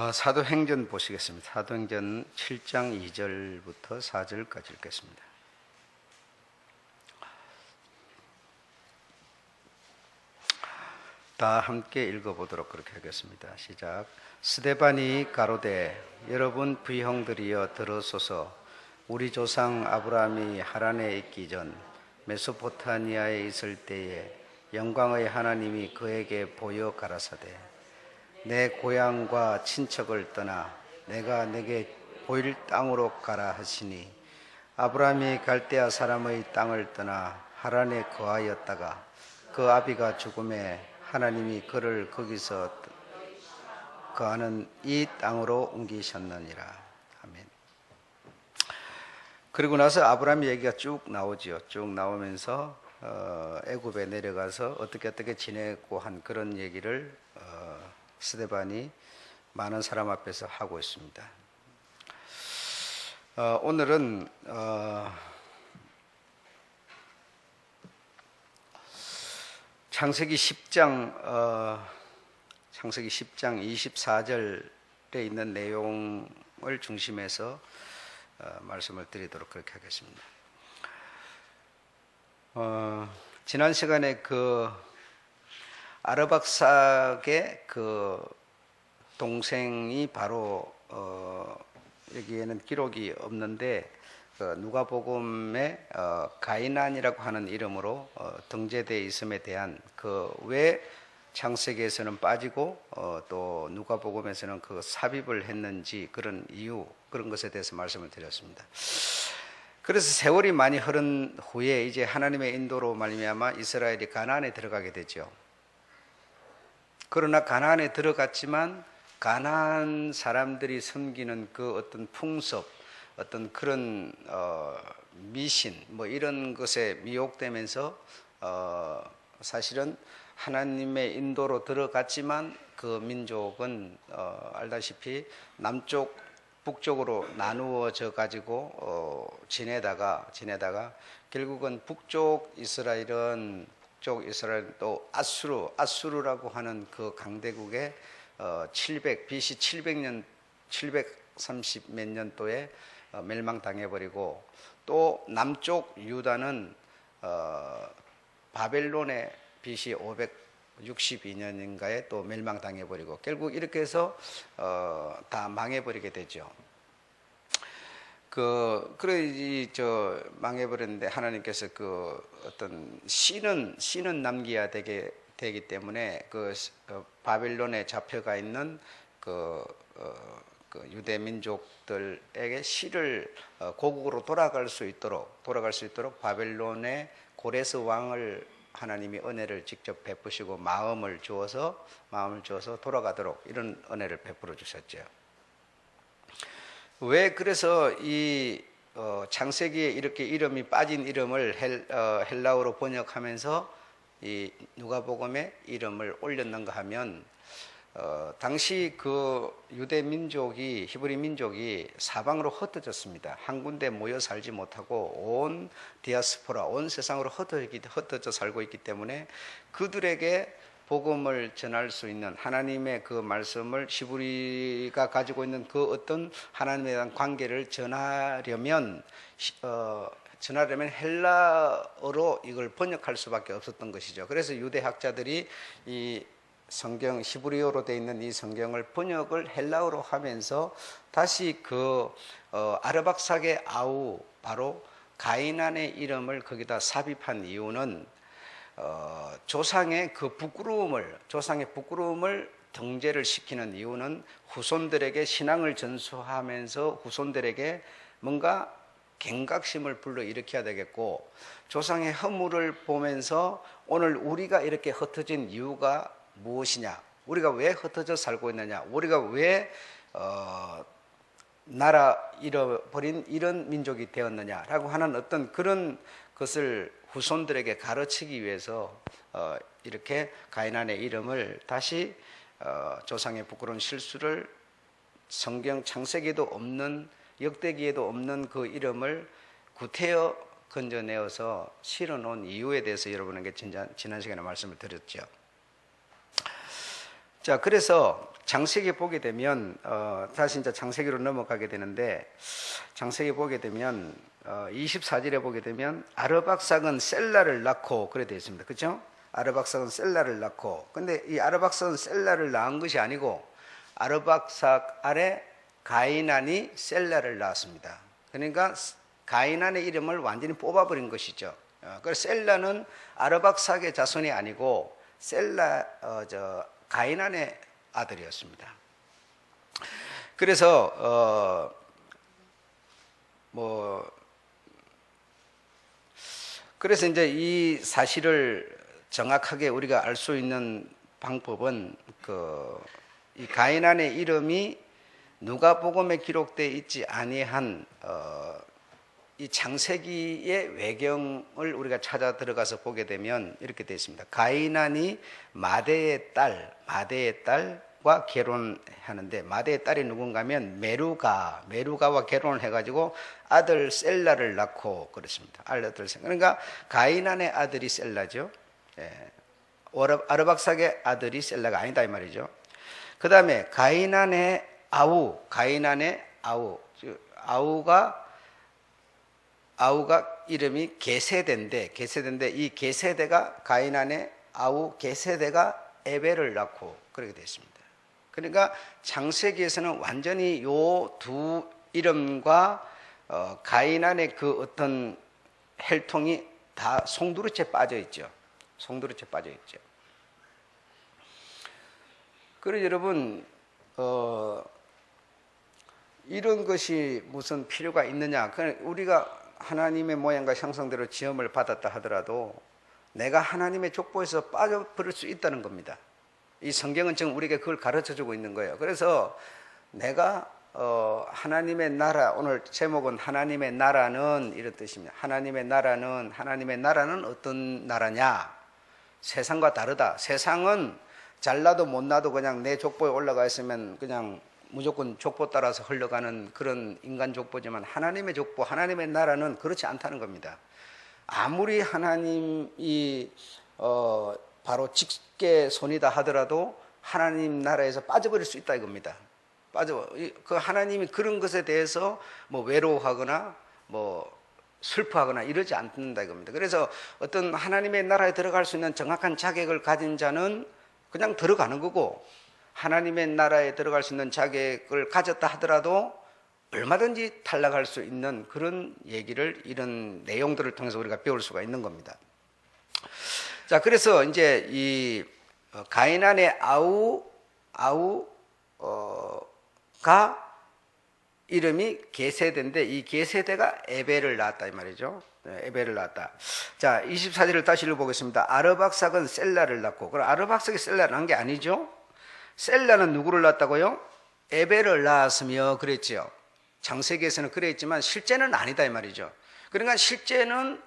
사도행전 보시겠습니다. 사도행전 7장 2절부터 4절까지 읽겠습니다. 다 함께 읽어보도록 그렇게 하겠습니다. 시작. 스데반이 가로되 여러분 부형들이여 들으소서. 우리 조상 아브라함이 하란에 있기 전 메소포타미아에 있을 때에 영광의 하나님이 그에게 보여 가라사대 내 고향과 친척을 떠나 내가 내게 보일 땅으로 가라 하시니 아브라함이 갈대아 사람의 땅을 떠나 하란에 거하였다가 그 아비가 죽음에 하나님이 그를 거기서 거하는 이 땅으로 옮기셨느니라. 아멘. 그리고 나서 아브라함 얘기가 쭉 나오지요. 쭉 나오면서 애굽에 내려가서 어떻게 지내고 한 그런 얘기를 스데반이 많은 사람 앞에서 하고 있습니다. 오늘은 창세기 10장 24절에 있는 내용을 중심해서 말씀을 드리도록 그렇게 하겠습니다. 지난 시간에 아르박삭의 동생이 바로 여기에는 기록이 없는데 누가복음에 가이난이라고 하는 이름으로 등재되어 있음에 대한 왜 창세기에서는 빠지고 또 누가복음에서는 삽입을 했는지 그런 이유 그런 것에 대해서 말씀을 드렸습니다. 그래서 세월이 많이 흐른 후에 이제 하나님의 인도로 말미암아 이스라엘이 가나안에 들어가게 되죠. 그러나 가나안에 들어갔지만 가나안 사람들이 섬기는 어떤 풍습, 어떤 그런 미신 이런 것에 미혹되면서 사실은 하나님의 인도로 들어갔지만 그 민족은 알다시피 남쪽 북쪽으로 나누어져 가지고 지내다가 결국은 북쪽 이스라엘은 또 아수르라고 하는 그 강대국의 BC 700년 730 몇 년도에 멸망당해버리고 또 남쪽 유다는 바벨론의 BC 562년인가에 또 멸망당해버리고 결국 이렇게 해서 다 망해버리게 되죠. 망해버렸는데 하나님께서 어떤 씨는 남겨야 되기 때문에 바벨론에 잡혀가 있는 유대 민족들에게 씨를 고국으로 돌아갈 수 있도록 바벨론의 고레스 왕을 하나님이 은혜를 직접 베푸시고 마음을 주어서 돌아가도록 이런 은혜를 베풀어 주셨죠. 왜 그래서 이 창세기에 이렇게 이름이 빠진 이름을 헬라어로 번역하면서 이 누가복음에 이름을 올렸는가 하면 당시 유대 민족이 히브리 민족이 사방으로 흩어졌습니다. 한 군데 모여 살지 못하고 온 디아스포라 온 세상으로 흩어져 살고 있기 때문에 그들에게 복음을 전할 수 있는 하나님의 말씀을 히브리가 가지고 있는 어떤 하나님에 대한 관계를 전하려면 헬라어로 이걸 번역할 수밖에 없었던 것이죠. 그래서 유대 학자들이 이 성경 히브리어로 되어 있는 이 성경을 번역을 헬라어로 하면서 다시 아르박삭의 아우 바로 가이난의 이름을 거기다 삽입한 이유는 조상의 부끄러움을 등재를 시키는 이유는 후손들에게 신앙을 전수하면서 후손들에게 뭔가 경각심을 불러일으켜야 되겠고 조상의 허물을 보면서 오늘 우리가 이렇게 흩어진 이유가 무엇이냐, 우리가 왜 흩어져 살고 있느냐, 우리가 왜 나라 잃어버린 이런 민족이 되었느냐라고 하는 어떤 그런 것을 후손들에게 가르치기 위해서 이렇게 가이난의 이름을 다시 조상의 부끄러운 실수를 성경 창세기에도 없는 역대기에도 없는 그 이름을 구태여 건져내어서 실어놓은 이유에 대해서 여러분에게 지난 시간에 말씀을 드렸죠. 자, 그래서 창세기 보게 되면 다시 이제 창세기로 넘어가게 되는데, 창세기 보게 되면 24절에 보게 되면 아르박삭은 셀라를 낳고 그래 되어 있습니다. 그렇죠? 아르박삭은 셀라를 낳고, 근데 이 아르박삭은 셀라를 낳은 것이 아니고 아르박삭 아래 가이난이 셀라를 낳았습니다. 그러니까 가이난의 이름을 완전히 뽑아버린 것이죠. 그래서 셀라는 아르박삭의 자손이 아니고 가이난의 아들이었습니다. 그래서 그래서 이제 이 사실을 정확하게 우리가 알 수 있는 방법은 이 가이난의 이름이 누가복음에 기록되어 있지 아니한 이 창세기의 외경을 우리가 찾아 들어가서 보게 되면 이렇게 되어 있습니다. 가이난이 마대의 딸과 결혼하는데, 마대의 딸이 누군가 하면 메루가와 결혼을 해가지고 아들 셀라를 낳고 그렇습니다. 그러니까 가이난의 아들이 셀라죠. 아르박삭의 아들이 셀라가 아니다 이 말이죠. 그 다음에 가이난의 아우가 이름이 게세데인데 이 게세데가 가이난의 게세데가 에벨을 낳고 그렇게 됐습니다. 그러니까 창세기에서는 완전히 요 두 이름과 가이난의 그 어떤 혈통이 다 송두리째 빠져 있죠. 그래서 여러분 이런 것이 무슨 필요가 있느냐? 우리가 하나님의 모양과 형상대로 지음을 받았다 하더라도 내가 하나님의 족보에서 빠져버릴 수 있다는 겁니다. 이 성경은 지금 우리에게 그걸 가르쳐주고 있는 거예요. 그래서 내가 하나님의 나라, 오늘 제목은 하나님의 나라는 이런 뜻입니다. 하나님의 나라는 어떤 나라냐? 세상과 다르다. 세상은 잘나도 못나도 그냥 내 족보에 올라가 있으면 그냥 무조건 족보 따라서 흘러가는 그런 인간 족보지만 하나님의 족보, 하나님의 나라는 그렇지 않다는 겁니다. 아무리 하나님이 바로 직계손이다 하더라도 하나님 나라에서 빠져버릴 수 있다 이겁니다. 그 하나님이 그런 것에 대해서 뭐 외로워하거나 뭐 슬퍼하거나 이러지 않는다 이겁니다. 그래서 어떤 하나님의 나라에 들어갈 수 있는 정확한 자격을 가진 자는 그냥 들어가는 거고, 하나님의 나라에 들어갈 수 있는 자격을 가졌다 하더라도 얼마든지 탈락할 수 있는 그런 얘기를, 이런 내용들을 통해서 우리가 배울 수가 있는 겁니다. 자, 그래서 이제 이 가이난의 아우가 이름이 게세데인데 이 게세데가 에벨을 낳았다 이 말이죠. 에벨을 낳았다. 자, 24절을 다시 읽어보겠습니다. 아르박삭은 셀라를 낳고, 그럼 아르박삭이 셀라를 낳은 게 아니죠. 셀라는 누구를 낳았다고요? 에벨을 낳았으며 그랬지요. 창세기에서는 그랬지만 실제는 아니다 이 말이죠. 그러니까 실제는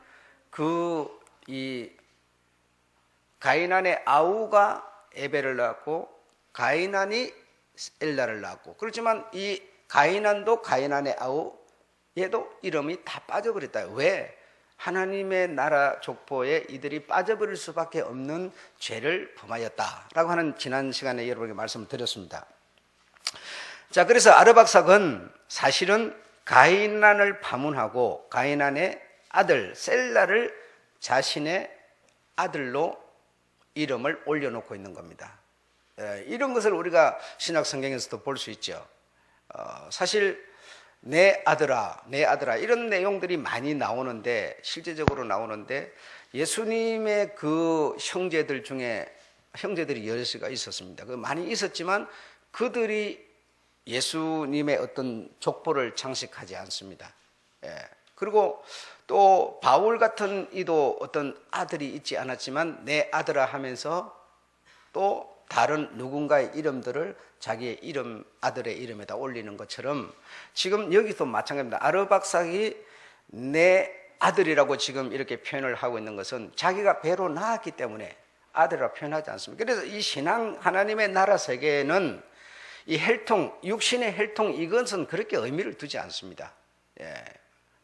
이 가이난의 아우가 에벨을 낳았고 가이난이 셀라를 낳았고, 그렇지만 이 가이난도 가이난의 아우 얘도 이름이 다 빠져버렸다. 왜? 하나님의 나라 족보에 이들이 빠져버릴 수밖에 없는 죄를 범하였다라고 하는 지난 시간에 여러분에게 말씀을 드렸습니다. 자, 그래서 아르박삭은 사실은 가이난을 파문하고 가이난의 아들 셀라를 자신의 아들로 이름을 올려놓고 있는 겁니다. 이런 것을 우리가 신약 성경에서도 볼 수 있죠. 사실 내 아들아 이런 내용들이 많이 나오는데, 실제적으로 나오는데, 예수님의 그 형제들 중에 형제들이 여럿이가 있었습니다. 많이 있었지만 그들이 예수님의 어떤 족보를 장식하지 않습니다. 그리고 또 바울 같은 이도 어떤 아들이 있지 않았지만 내 아들아 하면서 또 다른 누군가의 이름들을 자기의 아들의 이름에다 올리는 것처럼 지금 여기서 마찬가지입니다. 아르박삭이 내 아들이라고 지금 이렇게 표현을 하고 있는 것은 자기가 배로 낳았기 때문에 아들이라고 표현하지 않습니다. 그래서 이 신앙 하나님의 나라 세계에는 이 혈통, 육신의 혈통 이것은 그렇게 의미를 두지 않습니다.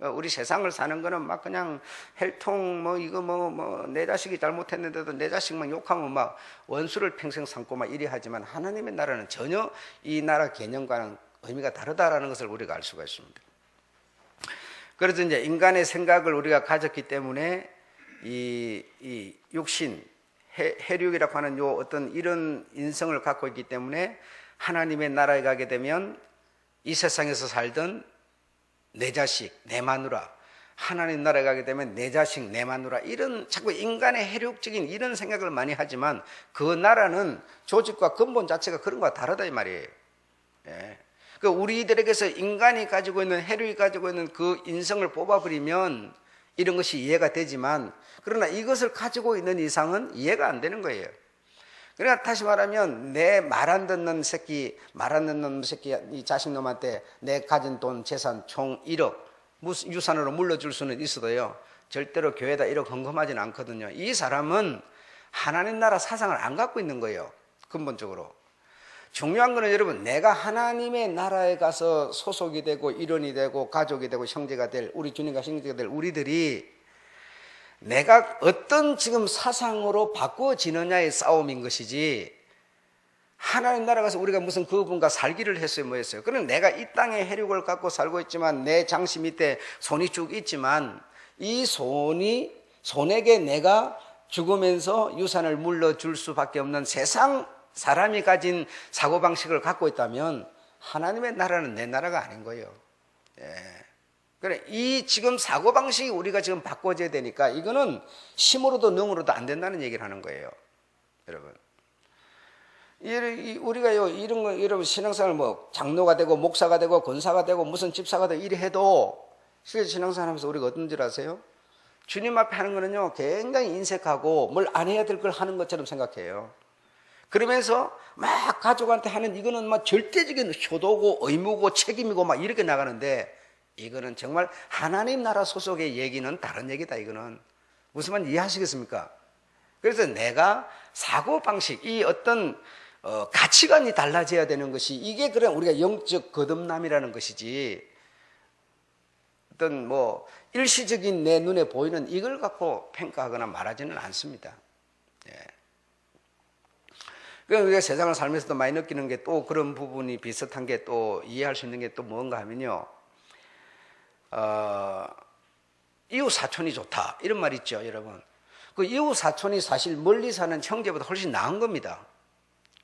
우리 세상을 사는 거는 막 그냥 헬통 뭐 이거 뭐 내 자식이 잘못했는데도 내 자식만 욕하면 막 원수를 평생 삼고 막 이리 하지만 하나님의 나라는 전혀 이 나라 개념과는 의미가 다르다라는 것을 우리가 알 수가 있습니다. 그래서 이제 인간의 생각을 우리가 가졌기 때문에 이 육신, 혈육이라고 하는 요 어떤 이런 인성을 갖고 있기 때문에 하나님의 나라에 가게 되면 이 세상에서 살던 내 자식, 내 마누라, 하나님 나라에 가게 되면 내 자식, 내 마누라, 이런 자꾸 인간의 혈육적인 이런 생각을 많이 하지만 그 나라는 조직과 근본 자체가 그런 거와 다르다 이 말이에요. 예. 그 우리들에게서 인간이 가지고 있는 혈육이 가지고 있는 그 인성을 뽑아버리면 이런 것이 이해가 되지만 그러나 이것을 가지고 있는 이상은 이해가 안 되는 거예요. 그러니까 다시 말하면 내 말 안 듣는 새끼, 말 안 듣는 새끼 이 자식놈한테 내 가진 돈, 재산 총 1억 유산으로 물려줄 수는 있어도요 절대로 교회에다 1억 헌금하지는 않거든요. 이 사람은 하나님 나라 사상을 안 갖고 있는 거예요. 근본적으로. 중요한 거는 여러분, 내가 하나님의 나라에 가서 소속이 되고 일원이 되고 가족이 되고 형제가 될 우리 주님과 형제가 될 우리들이 내가 어떤 지금 사상으로 바꾸어지느냐의 싸움인 것이지 하나님 나라 가서 우리가 무슨 그분과 살기를 했어요 뭐 했어요. 그럼 내가 이 땅에 혈육을 갖고 살고 있지만 내 장시 밑에 손이 쭉 있지만 이 손에게 내가 죽으면서 유산을 물려줄 수밖에 없는 세상 사람이 가진 사고방식을 갖고 있다면 하나님의 나라는 내 나라가 아닌 거예요. 예. 그래, 이 지금 사고방식이 우리가 지금 바꿔줘야 되니까 이거는 힘으로도 능으로도 안 된다는 얘기를 하는 거예요. 여러분. 우리가요, 이런 거, 여러분, 신앙생활 뭐 장로가 되고 목사가 되고 권사가 되고 무슨 집사가 되고 이래 해도 실제 신앙생활 하면서 우리가 어떤 줄 아세요? 주님 앞에 하는 거는요, 굉장히 인색하고 뭘 안 해야 될 걸 하는 것처럼 생각해요. 그러면서 막 가족한테 하는 이거는 막 절대적인 효도고 의무고 책임이고 막 이렇게 나가는데 이거는 정말 하나님 나라 소속의 얘기는 다른 얘기다. 이거는 무슨 말인지 이해하시겠습니까? 그래서 내가 사고방식, 이 어떤 가치관이 달라져야 되는 것이 이게 그냥 우리가 영적 거듭남이라는 것이지 어떤 뭐 일시적인 내 눈에 보이는 이걸 갖고 평가하거나 말하지는 않습니다. 예. 그러니까 우리가 세상을 살면서도 많이 느끼는 게 또 그런 부분이 비슷한 게 또 이해할 수 있는 게 또 뭔가 하면요. 이웃 사촌이 좋다 이런 말 있죠, 여러분. 그 이웃 사촌이 사실 멀리 사는 형제보다 훨씬 나은 겁니다.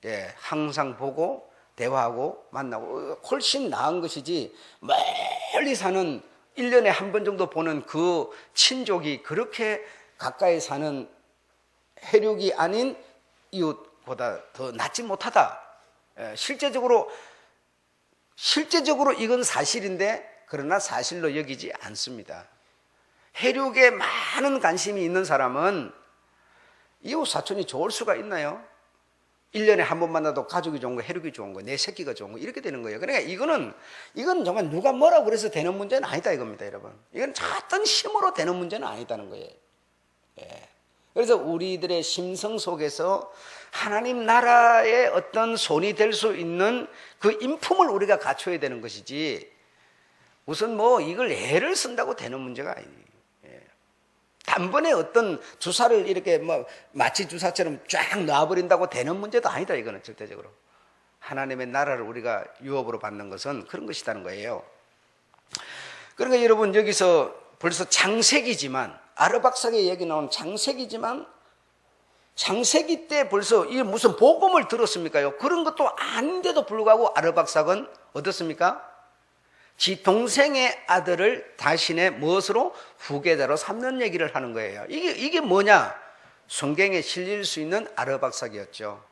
예, 항상 보고 대화하고 만나고 훨씬 나은 것이지 멀리 사는 1년에 한 번 정도 보는 그 친족이 그렇게 가까이 사는 혈육이 아닌 이웃보다 더 낫지 못하다. 예, 실제적으로 이건 사실인데 그러나 사실로 여기지 않습니다. 혈육에 많은 관심이 있는 사람은 이웃 사촌이 좋을 수가 있나요? 1년에 한 번 만나도 가족이 좋은 거, 혈육이 좋은 거, 내 새끼가 좋은 거 이렇게 되는 거예요. 그러니까 이건 정말 누가 뭐라고 그래서 되는 문제는 아니다 이겁니다, 여러분. 이건 어떤 힘으로 되는 문제는 아니다는 거예요. 예. 그래서 우리들의 심성 속에서 하나님 나라의 어떤 손이 될 수 있는 그 인품을 우리가 갖춰야 되는 것이지 무슨 뭐 이걸 애를 쓴다고 되는 문제가 아니에요. 예. 단번에 어떤 주사를 이렇게 뭐 마취 주사처럼 쫙 놔버린다고 되는 문제도 아니다. 이거는 절대적으로 하나님의 나라를 우리가 유업으로 받는 것은 그런 것이라는 거예요. 그러니까 여러분 여기서 벌써 장세기지만 아르박삭의 얘기 나온 장세기지만 장세기 때 벌써 이 무슨 복음을 들었습니까요? 그런 것도 아닌데도 불구하고 아르박삭은 어떻습니까? 지 동생의 아들을 자신의 무엇으로 후계자로 삼는 얘기를 하는 거예요. 이게 뭐냐? 성경에 실릴 수 있는 아르박삭이었죠.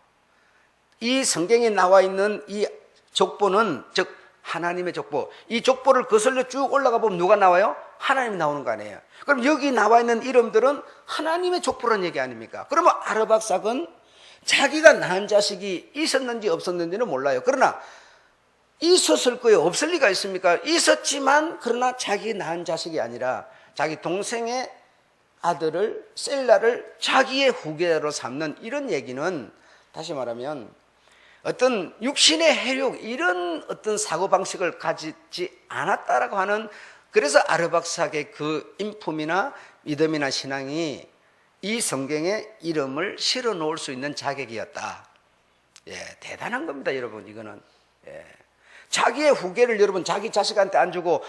이 성경에 나와 있는 이 족보는 즉 하나님의 족보. 이 족보를 거슬러 쭉 올라가 보면 누가 나와요? 하나님이 나오는 거 아니에요. 그럼 여기 나와 있는 이름들은 하나님의 족보라는 얘기 아닙니까? 그러면 아르박삭은 자기가 낳은 자식이 있었는지 없었는지는 몰라요. 그러나 있었을 거예요. 없을 리가 있습니까? 있었지만 그러나 자기 낳은 자식이 아니라 자기 동생의 아들을 셀라를 자기의 후계자로 삼는 이런 얘기는 다시 말하면 어떤 육신의 혈육 이런 어떤 사고방식을 가지지 않았다라고 하는 그래서 아르박삭의 그 인품이나 믿음이나 신앙이 이 성경에 이름을 실어 놓을 수 있는 자격이었다. 예, 대단한 겁니다, 여러분. 이거는. 예. 자기의 후계를 여러분 자기 자식한테 안 주고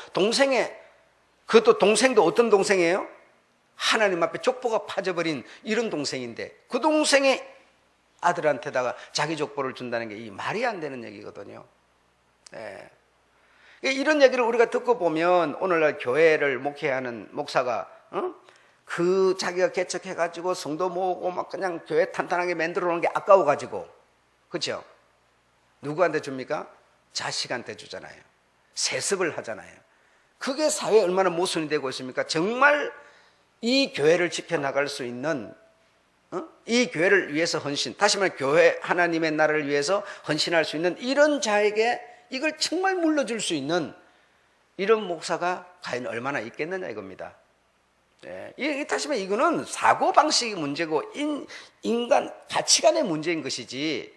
그것도 동생도 어떤 동생이에요? 하나님 앞에 족보가 파져버린 이런 동생인데 그 동생의 아들한테다가 자기 족보를 준다는 게 이 말이 안 되는 얘기거든요. 예. 이런 얘기를 우리가 듣고 보면 오늘날 교회를 목회하는 목사가 그 자기가 개척해가지고 성도 모으고 막 그냥 교회 탄탄하게 만들어 놓은 게 아까워가지고, 그렇죠? 누구한테 줍니까? 자식한테 주잖아요. 세습을 하잖아요. 그게 사회에 얼마나 모순이 되고 있습니까? 정말 이 교회를 지켜나갈 수 있는, 이 교회를 위해서 헌신, 다시 말해 교회 하나님의 나라를 위해서 헌신할 수 있는 이런 자에게 이걸 정말 물려줄 수 있는 이런 목사가 과연 얼마나 있겠느냐 이겁니다. 예, 다시 말해 이거는 사고방식의 문제고 인간 가치관의 문제인 것이지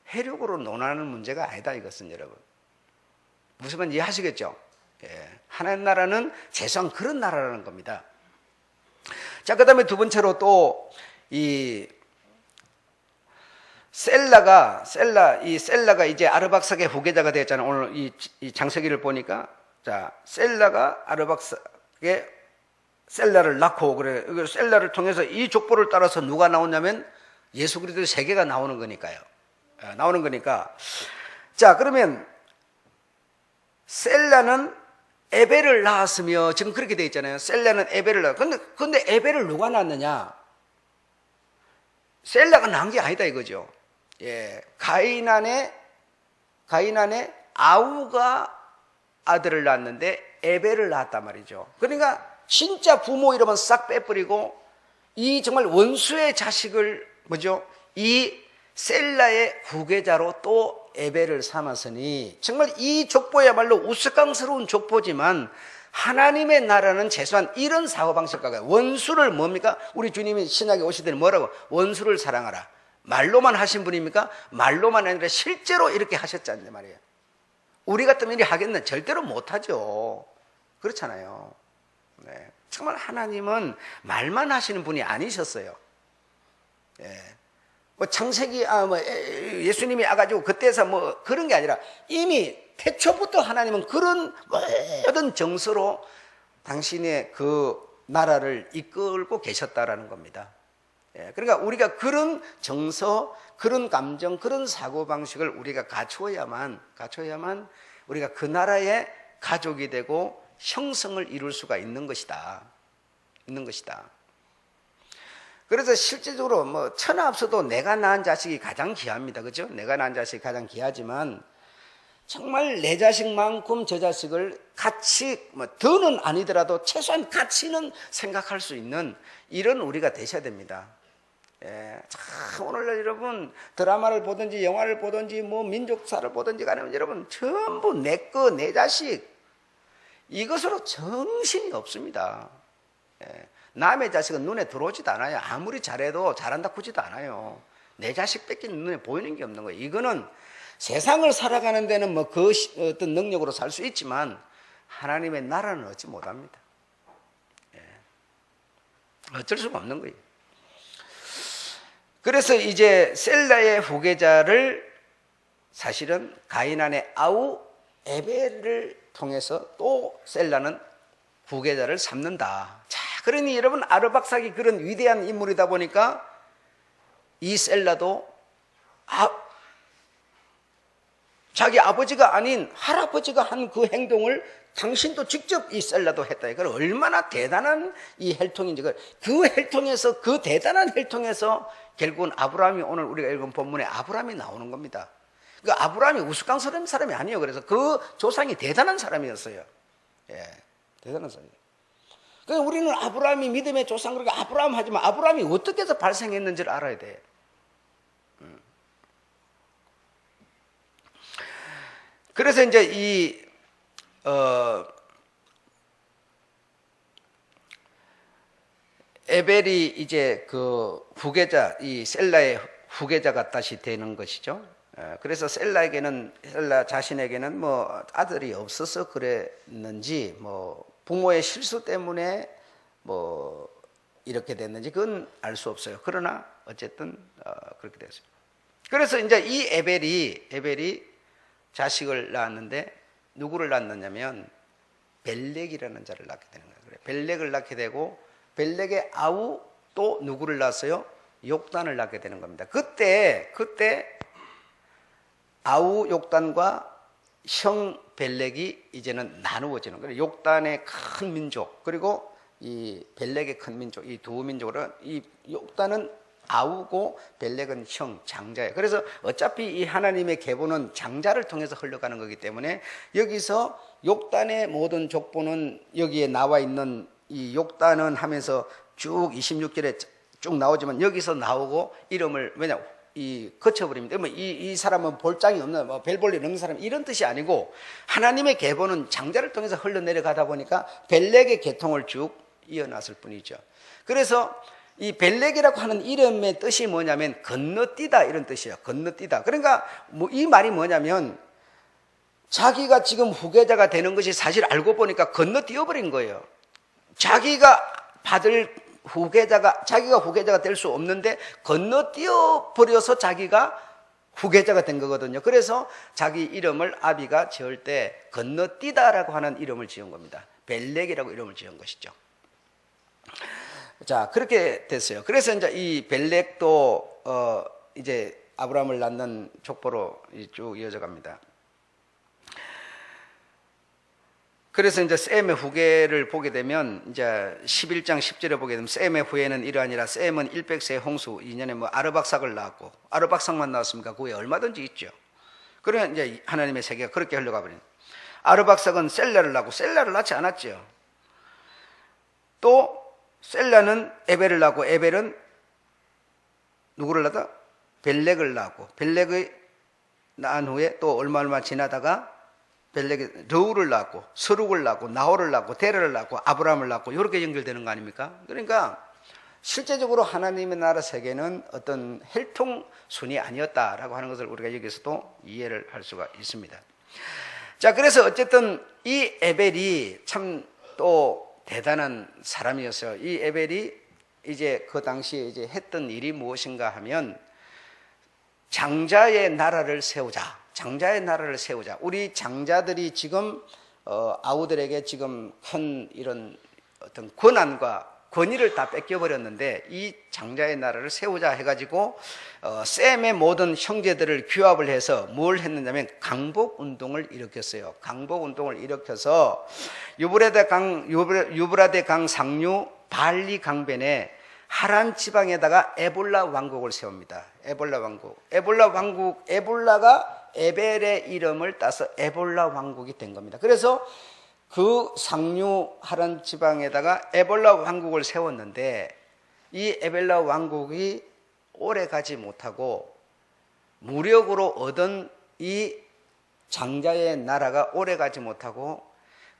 해력으로 논하는 문제가 아니다 이것은. 여러분 무슨 말인지 이해하시겠죠? 예, 하나님 나라는 최소한 그런 나라라는 겁니다. 자, 그 다음에 두 번째로 또 이 셀라가 이제 아르박삭의 후계자가 되었잖아요. 오늘 이 장세기를 보니까, 자, 셀라가 아르박삭의 셀라를 낳고, 그래, 셀라를 통해서 이 족보를 따라서 누가 나오냐면 예수 그리스도의 세계가 나오는 거니까요. 나오는 거니까. 자, 그러면 셀라는 에벨을 낳았으며, 지금 그렇게 되어 있잖아요. 셀라는 에벨을 낳았고, 근데 에벨을 누가 낳았느냐? 셀라가 낳은 게 아니다 이거죠. 예, 가인안에 아우가 아들을 낳았는데 에벨을 낳았단 말이죠. 그러니까 진짜 부모 이름은 싹 빼버리고 이 정말 원수의 자식을 이 셀라의 후계자로 또 에벨을 삼았으니 정말 이 족보야말로 우스꽝스러운 족보지만 하나님의 나라는 최소한 이런 사고방식과 원수를 뭡니까? 우리 주님이 신약에 오실 때는 뭐라고? 원수를 사랑하라. 말로만 하신 분입니까? 말로만 아니라 실제로 이렇게 하셨잖아요 말이에요. 우리 같으면 이렇게 하겠나? 절대로 못하죠. 그렇잖아요. 네. 정말 하나님은 말만 하시는 분이 아니셨어요. 예. 창세기, 예수님이 와가지고 그때서 그런 게 아니라 이미 태초부터 하나님은 그런 모든 정서로 당신의 그 나라를 이끌고 계셨다라는 겁니다. 예, 그러니까 우리가 그런 정서, 그런 감정, 그런 사고방식을 우리가 갖추어야만 우리가 그 나라의 가족이 되고 형성을 이룰 수가 있는 것이다. 그래서 실제적으로 천하 앞서도 내가 낳은 자식이 가장 귀합니다. 그죠? 내가 낳은 자식이 가장 귀하지만 정말 내 자식만큼 저 자식을 같이 더는 아니더라도 최소한 가치는 생각할 수 있는 이런 우리가 되셔야 됩니다. 예, 참 오늘날 여러분 드라마를 보든지 영화를 보든지 민족사를 보든지 간에 여러분 전부 내 거, 내 자식 이것으로 정신이 없습니다. 예, 남의 자식은 눈에 들어오지도 않아요. 아무리 잘해도 잘한다 하지도 않아요. 내 자식 뺏기는 눈에 보이는 게 없는 거예요. 이거는 세상을 살아가는 데는 그 어떤 능력으로 살 수 있지만 하나님의 나라는 얻지 못합니다. 예. 어쩔 수가 없는 거예요. 그래서 이제 셀라의 후계자를 사실은 가인안의 아우 에벨을 통해서 또 셀라는 후계자를 삼는다. 자, 그러니 여러분 아르박삭이 그런 위대한 인물이다 보니까 이 셀라도 자기 아버지가 아닌 할아버지가 한 그 행동을 당신도 직접 이 셀라도 했다. 이걸 얼마나 대단한 이 혈통인지, 그 혈통에서, 그 대단한 혈통에서 결국은 아브라함이 오늘 우리가 읽은 본문에 아브라함이 나오는 겁니다. 그 아브라함이 우스꽝스러운 사람이 아니에요. 그래서 그 조상이 대단한 사람이었어요. 예, 대단한 사람이에요. 그러니까 우리는 아브라함이 믿음의 조상, 그러니까 아브라함 하지만 아브라함이 어떻게 해서 발생했는지를 알아야 돼. 그래서 이제 에벨이 이제 그 후계자, 이 셀라의 후계자가 다시 되는 것이죠. 그래서 셀라 자신에게는 아들이 없어서 그랬는지 부모의 실수 때문에 뭐 이렇게 됐는지 그건 알 수 없어요. 그러나 어쨌든 그렇게 됐습니다. 그래서 이제 이 에벨이 자식을 낳았는데 누구를 낳느냐면 벨렉이라는 자를 낳게 되는 거예요. 벨렉을 낳게 되고 벨렉의 아우 또 누구를 낳았어요? 욕단을 낳게 되는 겁니다. 그때 아우 욕단과 형 벨렉이 이제는 나누어지는 거예요. 욕단의 큰 민족 그리고 이 벨렉의 큰 민족, 이 두 민족으로 이 욕단은 아우고 벨렉은 형, 장자예요. 그래서 어차피 이 하나님의 계보는 장자를 통해서 흘러가는 거기 때문에 여기서 욕단의 모든 족보는 여기에 나와 있는 이 욕단은 하면서 쭉 26절에 쭉 나오지만 여기서 나오고 이름을 왜냐 이 거쳐버립니다. 이 사람은 볼장이 없는 별 볼 일 없는 사람 이런 뜻이 아니고 하나님의 계보는 장자를 통해서 흘러내려가다 보니까 벨렉의 계통을 쭉 이어놨을 뿐이죠. 그래서 이 벨렉이라고 하는 이름의 뜻이 뭐냐면 건너뛰다 이런 뜻이에요. 건너뛰다. 그러니까 이 말이 뭐냐면 자기가 지금 후계자가 되는 것이 사실 알고 보니까 건너뛰어버린 거예요. 자기가 후계자가 될 수 없는데 건너뛰어 버려서 자기가 후계자가 된 거거든요. 그래서 자기 이름을 아비가 지을 때 건너뛰다라고 하는 이름을 지은 겁니다. 벨렉이라고 이름을 지은 것이죠. 자, 그렇게 됐어요. 그래서 이제 이 벨렉도 이제 아브라함을 낳는 족보로 쭉 이어져 갑니다. 그래서 이제 셈의 후계를 보게 되면 이제 11장 10절에 보게 되면 셈의 후예는 이러하니라. 셈은 100세 홍수 2년에 뭐 아르박삭을 낳았고 아르박삭만 낳았습니까? 그 외에 얼마든지 있죠. 그러면 이제 하나님의 세계가 그렇게 흘러가 버린. 아르박삭은 셀라를 낳고 셀라를 낳지 않았죠. 또 셀라는 에벨을 낳고 에벨은 누구를 낳다? 벨렉을 낳고 벨렉을 낳은 후에 또 얼마 지나다가 벨렉이 르우를 낳고 스룩을 낳고 나홀을 낳고 데라를 낳고 아브라함을 낳고 이렇게 연결되는 거 아닙니까? 그러니까 실제적으로 하나님의 나라 세계는 어떤 혈통순이 아니었다라고 하는 것을 우리가 여기서도 이해를 할 수가 있습니다. 자, 그래서 어쨌든 이 에벨이 참 또 대단한 사람이었어요. 이 에벨이 이제 그 당시에 이제 했던 일이 무엇인가 하면 장자의 나라를 세우자. 장자의 나라를 세우자. 우리 장자들이 지금 아우들에게 지금 큰 이런 어떤 권한과 권위를 다 뺏겨버렸는데 이 장자의 나라를 세우자 해가지고 셈의 모든 형제들을 규합을 해서 뭘 했느냐면 강복운동을 일으켰어요. 강복운동을 일으켜서 유브라데 강 상류 발리 강변에 하란 지방에다가 에볼라 왕국을 세웁니다. 에볼라 왕국. 에볼라가 에벨의 이름을 따서 에볼라 왕국이 된 겁니다. 그래서 그 상류 하란 지방에다가 에볼라 왕국을 세웠는데 이 에볼라 왕국이 오래 가지 못하고 무력으로 얻은 이 장자의 나라가 오래 가지 못하고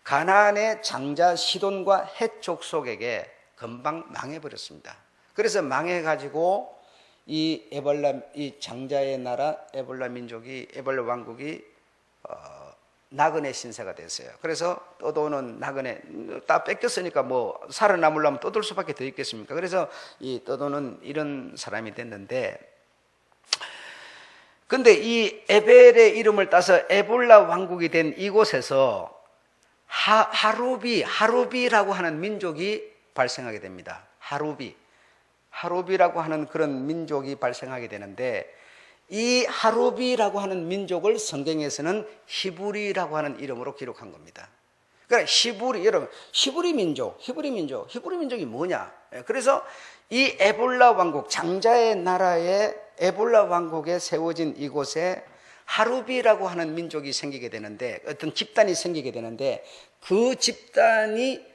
가나안의 장자 시돈과 헷 족속에게 금방 망해버렸습니다. 그래서 망해가지고 이 장자의 나라 에볼라 민족이 에볼라 왕국이 나그네 신세가 됐어요. 그래서 떠도는 나그네 다 뺏겼으니까 뭐 살아남으려면 떠돌 수밖에 더 있겠습니까? 그래서 이 떠도는 이런 사람이 됐는데, 근데 이 에벨의 이름을 따서 에볼라 왕국이 된 이곳에서 하루비라고 하는 민족이 발생하게 됩니다. 하루비라고 하는 그런 민족이 발생하게 되는데, 이 하루비라고 하는 민족을 성경에서는 히브리라고 하는 이름으로 기록한 겁니다. 그러니까 히브리 민족이 뭐냐? 그래서 이 에볼라 왕국, 장자의 나라의 에볼라 왕국에 세워진 이곳에 하루비라고 하는 민족이 생기게 되는데, 어떤 집단이 생기게 되는데, 그 집단이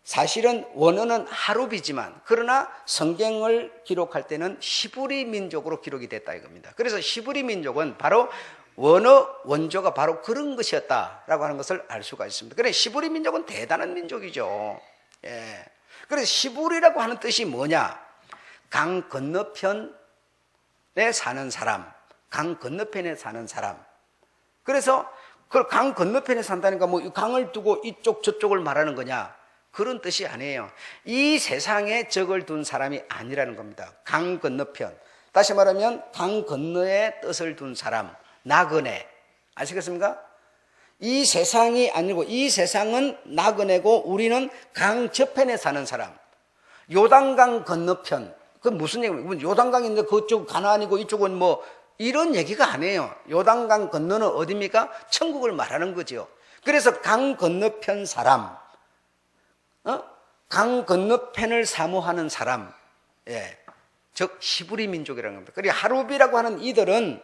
사실은 원어는 하루비지만 그러나 성경을 기록할 때는 히브리 민족으로 기록이 됐다 이겁니다. 그래서 히브리 민족은 바로 원조가 바로 그런 것이었다라고 하는 것을 알 수가 있습니다. 그래 히브리 민족은 대단한 민족이죠. 예. 그래서 히브리라고 하는 뜻이 뭐냐? 강 건너편에 사는 사람, 강 건너편에 사는 사람. 그래서 그걸 강 건너편에 산다니까 뭐 강을 두고 이쪽 저쪽을 말하는 거냐? 그런 뜻이 아니에요. 이 세상에 적을 둔 사람이 아니라는 겁니다. 강 건너편. 다시 말하면 강 건너에 뜻을 둔 사람. 나그네. 아시겠습니까? 이 세상이 아니고 이 세상은 나그네고 우리는 강 저편에 사는 사람. 요단강 건너편. 그 무슨 얘기입니까? 요단강인데 그쪽 가나안이고 이쪽은 뭐 이런 얘기가 아니에요. 요단강 건너는 어디입니까? 천국을 말하는 거죠. 그래서 강 건너편 사람. 강 건너편을 사모하는 사람, 예, 즉 히브리 민족이라는 겁니다. 그리고 하룹이라고 하는 이들은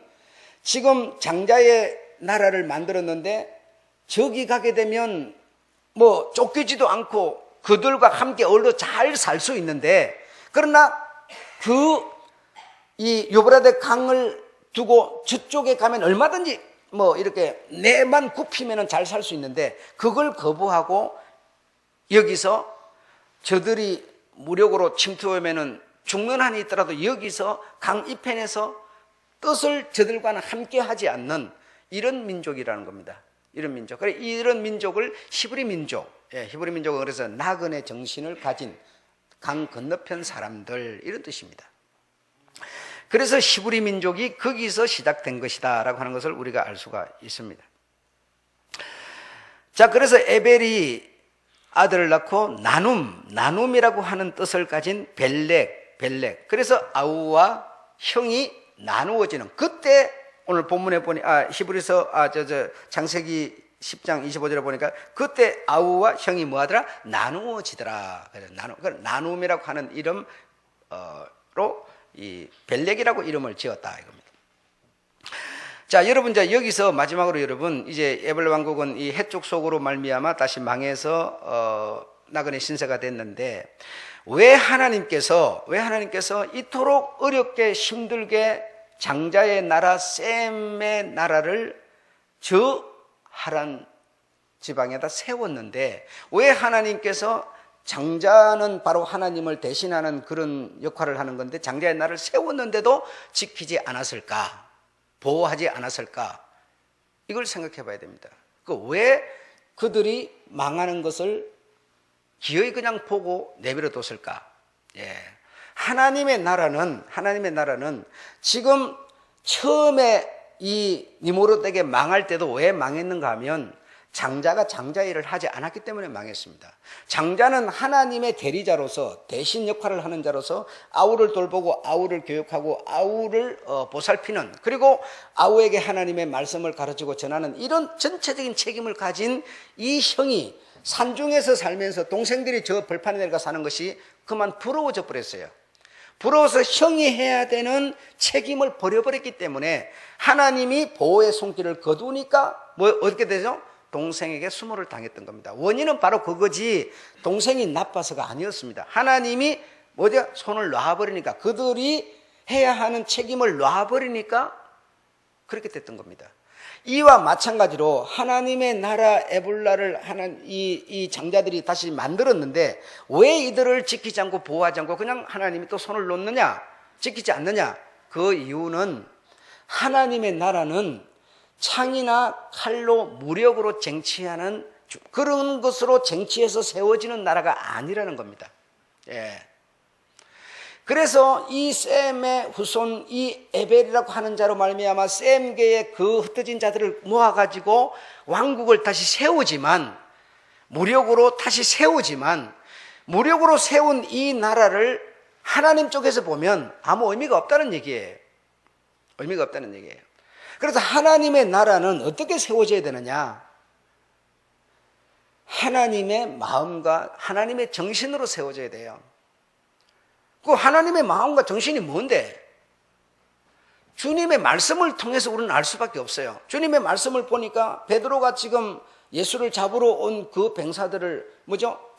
지금 장자의 나라를 만들었는데 저기 가게 되면 뭐 쫓기지도 않고 그들과 함께 어울려 잘 살 수 있는데, 그러나 이 유브라데 강을 두고 저쪽에 가면 얼마든지 뭐 이렇게 내만 굽히면 잘 살 수 있는데 그걸 거부하고 여기서 저들이 무력으로 침투하면은 죽는 한이 있더라도 여기서 강 이편에서 뜻을 저들과는 함께 하지 않는 이런 민족이라는 겁니다. 이런 민족. 그래, 이런 민족을 히브리 민족. 예, 히브리 민족은 그래서 나그네 정신을 가진 강 건너편 사람들, 이런 뜻입니다. 그래서 히브리 민족이 거기서 시작된 것이다 라고 하는 것을 우리가 알 수가 있습니다. 자, 그래서 에벨이 아들을 낳고 나눔이라고 하는 뜻을 가진 벨렉. 그래서 아우와 형이 나누어지는, 그때 오늘 본문에 보니 히브리서 창세기 10장 25절에 보니까 그때 아우와 형이 뭐하더라? 나누어지더라. 그래서 나눔이라고 하는 이름으로 이 벨렉이라고 이름을 지었다 이겁니다. 자, 여러분, 자, 여기서 마지막으로 여러분, 이제 에벨 왕국은 이 해쪽 속으로 말미암아 다시 망해서 나그네 신세가 됐는데, 왜 하나님께서 이토록 어렵게 힘들게 장자의 나라 셈의 나라를 저 하란 지방에다 세웠는데, 왜 하나님께서 장자는 바로 하나님을 대신하는 그런 역할을 하는 건데 장자의 나라를 세웠는데도 지키지 않았을까? 보호하지 않았을까? 이걸 생각해 봐야 됩니다. 왜 그들이 망하는 것을 기어이 그냥 보고 내버려 뒀을까? 예. 하나님의 나라는 지금 처음에 이 니무롯에게 망할 때도 왜 망했는가 하면 장자가 장자 일을 하지 않았기 때문에 망했습니다. 장자는 하나님의 대리자로서, 대신 역할을 하는 자로서 아우를 돌보고 아우를 교육하고 아우를 보살피는, 그리고 아우에게 하나님의 말씀을 가르치고 전하는 이런 전체적인 책임을 가진 이 형이 산중에서 살면서 동생들이 저 벌판에 내려가 사는 것이 그만 부러워져 버렸어요. 부러워서 형이 해야 되는 책임을 버려버렸기 때문에 하나님이 보호의 손길을 거두니까 어떻게 되죠? 동생에게 수모를 당했던 겁니다. 원인은 바로 그거지 동생이 나빠서가 아니었습니다. 하나님이 손을 놔버리니까, 그들이 해야 하는 책임을 놔버리니까 그렇게 됐던 겁니다. 이와 마찬가지로 하나님의 나라 에볼라를 이 장자들이 다시 만들었는데 왜 이들을 지키지 않고 보호하지 않고 그냥 하나님이 또 손을 놓느냐, 지키지 않느냐? 그 이유는 하나님의 나라는 창이나 칼로 무력으로 쟁취하는 그런 것으로 쟁취해서 세워지는 나라가 아니라는 겁니다. 예. 그래서 이 셈의 후손, 이 에벨이라고 하는 자로 말미암아 셈계의 그 흩어진 자들을 모아가지고 왕국을 다시 세우지만, 무력으로 다시 세우지만, 무력으로 세운 이 나라를 하나님 쪽에서 보면 아무 의미가 없다는 얘기예요. 의미가 없다는 얘기예요. 그래서 하나님의 나라는 어떻게 세워져야 되느냐? 하나님의 마음과 하나님의 정신으로 세워져야 돼요. 그 하나님의 마음과 정신이 뭔데? 주님의 말씀을 통해서 우리는 알 수밖에 없어요. 주님의 말씀을 보니까 베드로가 지금 예수를 잡으러 온 그 병사들을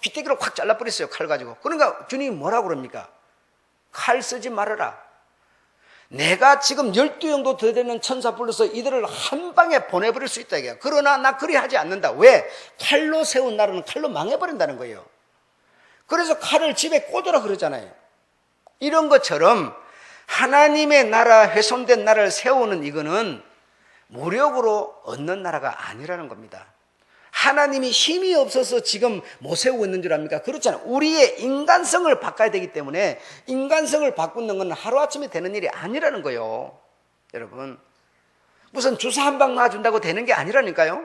귀때기로 확 잘라버렸어요. 칼 가지고. 그러니까 주님이 뭐라고 그럽니까? 칼 쓰지 말아라. 내가 지금 12영도 더 되는 천사 불러서 이들을 한 방에 보내버릴 수 있다 이거야. 그러나 나 그리 하지 않는다. 왜? 칼로 세운 나라는 칼로 망해버린다는 거예요. 그래서 칼을 집에 꽂으라 그러잖아요. 이런 것처럼 하나님의 나라, 훼손된 나라를 세우는 이거는 무력으로 얻는 나라가 아니라는 겁니다. 하나님이 힘이 없어서 지금 못 세우고 있는 줄 압니까? 그렇잖아요. 우리의 인간성을 바꿔야 되기 때문에 인간성을 바꾸는 건 하루아침에 되는 일이 아니라는 거예요. 여러분, 무슨 주사 한 방 놔준다고 되는 게 아니라니까요.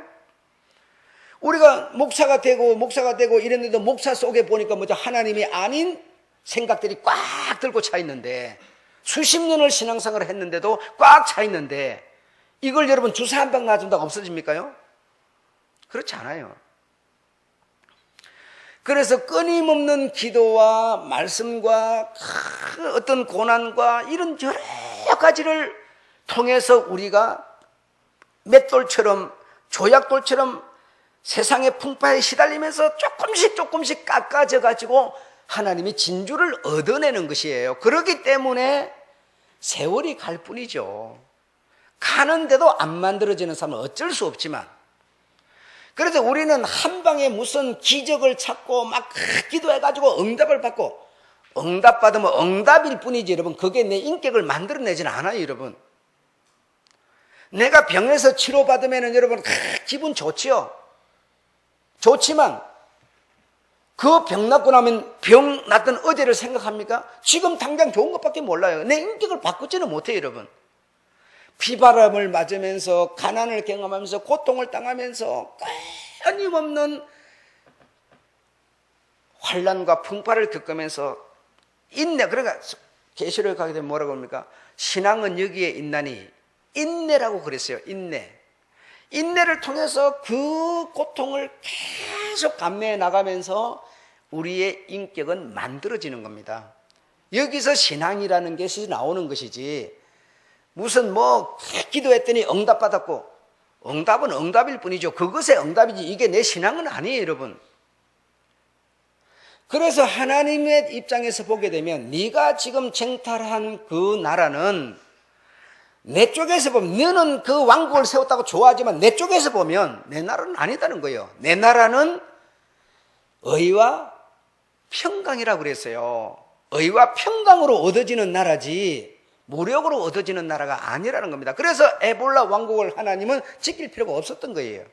우리가 목사가 되고 이랬는데 목사 속에 보니까 뭐죠? 하나님이 아닌 생각들이 꽉 들고 차 있는데, 수십 년을 신앙생활을 했는데도 꽉 차 있는데, 이걸 여러분 주사 한 방 놔준다고 없어집니까요? 그렇지 않아요. 그래서 끊임없는 기도와 말씀과 어떤 고난과 이런 여러 가지를 통해서 우리가 맷돌처럼, 조약돌처럼 세상의 풍파에 시달리면서 조금씩 깎아져 가지고 하나님이 진주를 얻어내는 것이에요. 그렇기 때문에 세월이 갈 뿐이죠. 가는데도 안 만들어지는 사람은 어쩔 수 없지만, 그래서 우리는 한 방에 무슨 기적을 찾고 막 기도해가지고 응답을 받고, 응답 받으면 응답일 뿐이지 여러분, 그게 내 인격을 만들어내지는 않아요. 여러분, 내가 병에서 치료받으면 여러분 기분 좋지요. 좋지만 그 병 낫고 나면 병 낫던 어제를 생각합니까? 지금 당장 좋은 것밖에 몰라요. 내 인격을 바꾸지는 못해요. 여러분, 비바람을 맞으면서 가난을 경험하면서 고통을 당하면서 끊임없는 환난과 풍파를 겪으면서 인내, 그러니까 계시록에 가게 되면 뭐라고 합니까? 신앙은 여기에 있나니 인내라고 그랬어요. 인내를 통해서 그 고통을 계속 감내해 나가면서 우리의 인격은 만들어지는 겁니다. 여기서 신앙이라는 것이 나오는 것이지, 무슨 기도했더니 응답받았고, 응답은 응답일 뿐이죠. 그것의 응답이지 이게 내 신앙은 아니에요. 여러분, 그래서 하나님의 입장에서 보게 되면 네가 지금 쟁탈한 그 나라는, 내 쪽에서 보면 너는 그 왕국을 세웠다고 좋아하지만 내 쪽에서 보면 내 나라는 아니다는 거예요. 내 나라는 의와 평강이라고 그랬어요. 의와 평강으로 얻어지는 나라지 무력으로 얻어지는 나라가 아니라는 겁니다. 그래서 에볼라 왕국을 하나님은 지킬 필요가 없었던 거예요.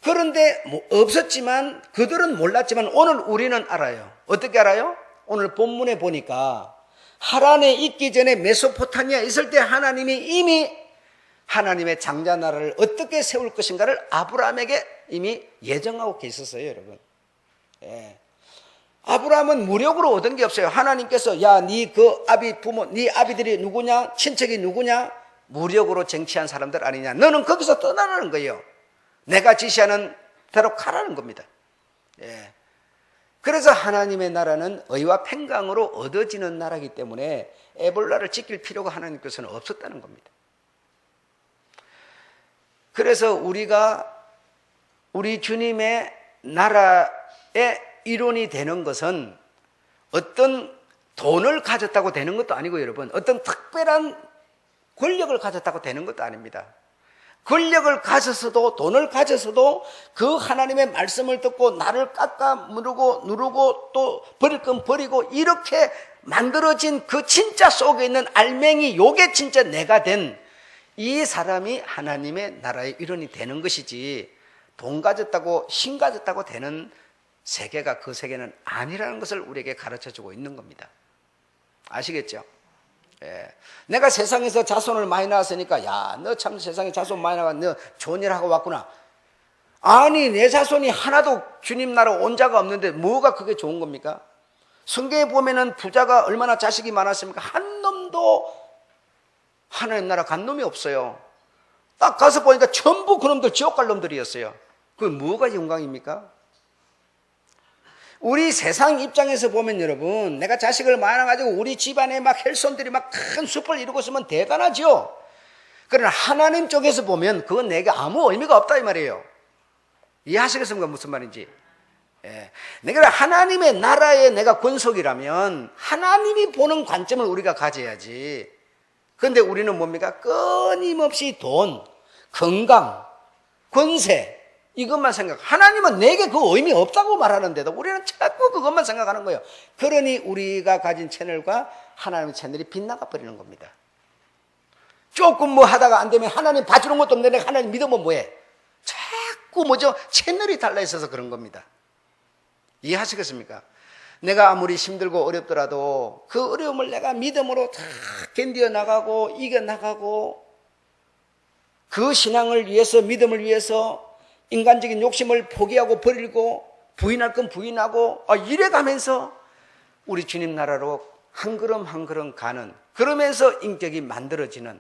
그런데 없었지만 그들은 몰랐지만 오늘 우리는 알아요. 어떻게 알아요? 오늘 본문에 보니까 하란에 있기 전에 메소포타미아에 있을 때 하나님이 이미 하나님의 장자 나라를 어떻게 세울 것인가를 아브라함에게 이미 예정하고 계셨어요. 여러분, 아브라함은 무력으로 얻은 게 없어요. 하나님께서 야, 네 그 아비 부모, 네 아비들이 누구냐, 친척이 누구냐, 무력으로 쟁취한 사람들 아니냐, 너는 거기서 떠나라는 거예요. 내가 지시하는 대로 가라는 겁니다. 그래서 하나님의 나라는 의와 평강으로 얻어지는 나라이기 때문에 에볼라를 지킬 필요가 하나님께서는 없었다는 겁니다. 그래서 우리가 우리 주님의 나라의 일원이 되는 것은 어떤 돈을 가졌다고 되는 것도 아니고, 여러분, 어떤 특별한 권력을 가졌다고 되는 것도 아닙니다. 권력을 가졌어도 돈을 가졌어도 그 하나님의 말씀을 듣고 나를 깎아 누르고 또 버릴 건 버리고 이렇게 만들어진 그 진짜 속에 있는 알맹이, 요게 진짜 내가 된 이 사람이 하나님의 나라의 일원이 되는 것이지, 돈 가졌다고 힘 가졌다고 되는 세계가 그 세계는 아니라는 것을 우리에게 가르쳐주고 있는 겁니다. 아시겠죠? 내가 세상에서 자손을 많이 낳았으니까 야, 너 참 세상에 자손 많이 낳아, 너 좋은 일 하고 왔구나. 아니, 내 자손이 하나도 주님 나라 온 자가 없는데 뭐가 그게 좋은 겁니까? 성경에 보면은 부자가 얼마나 자식이 많았습니까? 한 놈도 하나님 나라 간 놈이 없어요. 딱 가서 보니까 전부 그놈들 지옥 갈 놈들이었어요. 그게 뭐가 영광입니까? 우리 세상 입장에서 보면 여러분, 내가 자식을 많아가지고 우리 집안에 막 혈손들이 막 큰 숲을 이루고 있으면 대단하죠. 그러나 하나님 쪽에서 보면 그건 내게 아무 의미가 없다 이 말이에요. 이해하시겠습니까? 무슨 말인지. 내가 하나님의 나라에 내가 권속이라면 하나님이 보는 관점을 우리가 가져야지. 그런데 우리는 뭡니까? 끊임없이 돈, 건강, 권세, 이것만 생각. 하나님은 내게 그 의미 없다고 말하는데도 우리는 자꾸 그것만 생각하는 거예요. 그러니 우리가 가진 채널과 하나님의 채널이 빗나가 버리는 겁니다. 조금 뭐 하다가 안 되면 하나님 봐주는 것도 없는데 내가 하나님 믿으면 뭐해? 자꾸 뭐죠? 채널이 달라 있어서 그런 겁니다. 이해하시겠습니까? 내가 아무리 힘들고 어렵더라도 그 어려움을 내가 믿음으로 다 견뎌 나가고 이겨 나가고 그 신앙을 위해서 믿음을 위해서 인간적인 욕심을 포기하고 버리고 부인할 건 부인하고 이래 가면서 우리 주님 나라로 한 걸음 한 걸음 가는 그러면서 인격이 만들어지는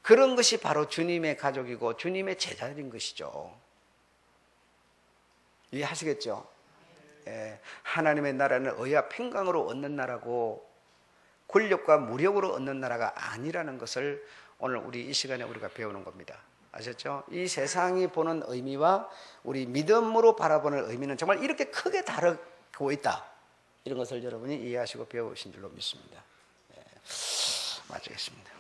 그런 것이 바로 주님의 가족이고 주님의 제자들인 것이죠. 이해하시겠죠? 예, 하나님의 나라는 의와 평강으로 얻는 나라고 권력과 무력으로 얻는 나라가 아니라는 것을 오늘 우리 이 시간에 우리가 배우는 겁니다. 아셨죠? 이 세상이 보는 의미와 우리 믿음으로 바라보는 의미는 정말 이렇게 크게 다르고 있다. 이런 것을 여러분이 이해하시고 배우신 줄로 믿습니다. 예, 마치겠습니다.